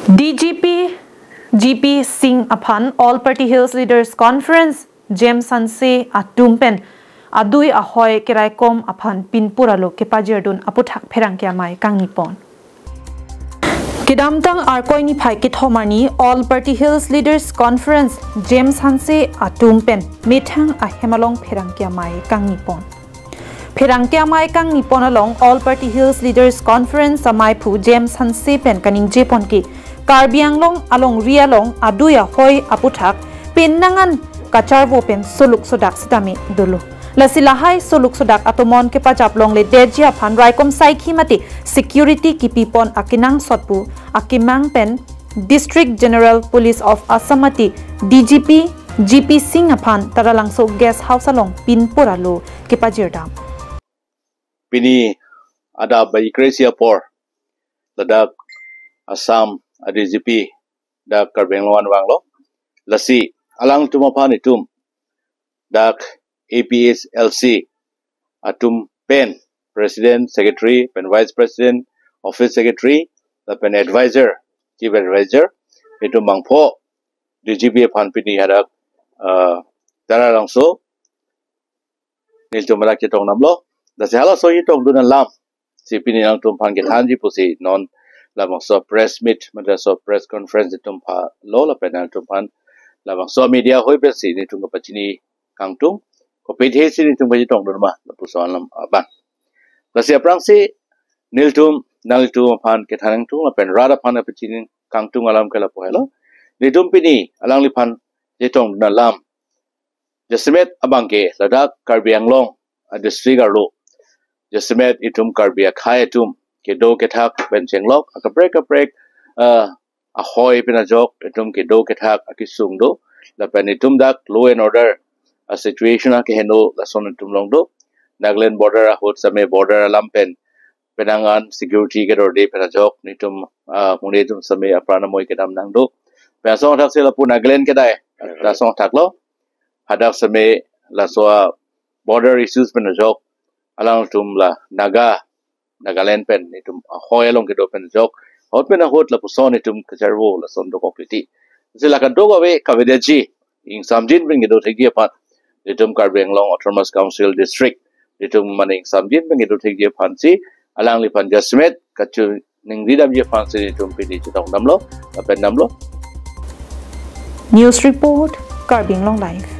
DGP GP SINGH aphan All Party Hills Leaders Conference James Sanse atumpen adui ahoy kiraikom aphan Pinpur alo kepajir dun aputhak pherang kya mai kang nipon Kidamtang arkoi ni phai kithomarni All Party Hills Leaders Conference James Sanse atumpen methang ahemalong pherang kya mai kang nipon Pherang kya mai kang nipon along All Party Hills Leaders Conference samai phu James Sanse pen kaning jepon ki Karbianglong along rialong aduya hoy aputhak pinnangan kacharbo pen suluk sodak sidami dulu lasilahai suluk sodak atomon ke pajaplong le deji aphan raikom saikhi mati security ki pipon akinang sotpu akimang pen District General Police of Assamati DGP GP SINGH aphan taralangso guest house along Pinpur alo ke pajirdam Pini ada bayi kresia por ladak Assam DGP dak karbengloan wanglo lasi alang tumapan itum dak APHLC atum pen president secretary pen vice president office secretary the pen advisor chief advisor itum mangpho DGP pan pini hadak dara langso nil tumara kitong namlo lasi hala so itong dunan lam si pini lang tumpan kithanji pusi non lamang so press meet mada so press conference itum pa lola penal tumpan lamang so media hoi besi ni tung kapachini kangtung ko pedhe si ni tung bajitong dorma lapuson lam aban lasi aprangsi niltum naltum pan kethanang tung la pen rada pan apachini kangtung alam kala pohelo nitum pini alang lipan jitong na lam jasimet abangke ladak karbianglong district arlo jasimet itum karbia khayatum kedo kethak benjenglok akaprek ahoy pinajok itum kedo kethak akisung do la penitum dak law and order a situation ke heno la son itum long do Nagaland border hot same border lampen penangan security ke dor de pinajok nitum munetum same aprana moi kedam nang do pesong thak sela pu Nagaland ke dai ta song thak lo hadak same la so border issues pinajok alang tum la Nagaland pen itum hoy along ke do pen jok hot pen hot la puson itum kajarwo la son do kokliti sila kan do gawe kavedaji ing samjin bring do thegi pat itum Karbianglong Autonomous Council District itum maning samjin bring do thegi phansi alang li pan jasmet kachu ning ridam je phansi itum pini chitong namlo pen namlo News Report Karbianglong Live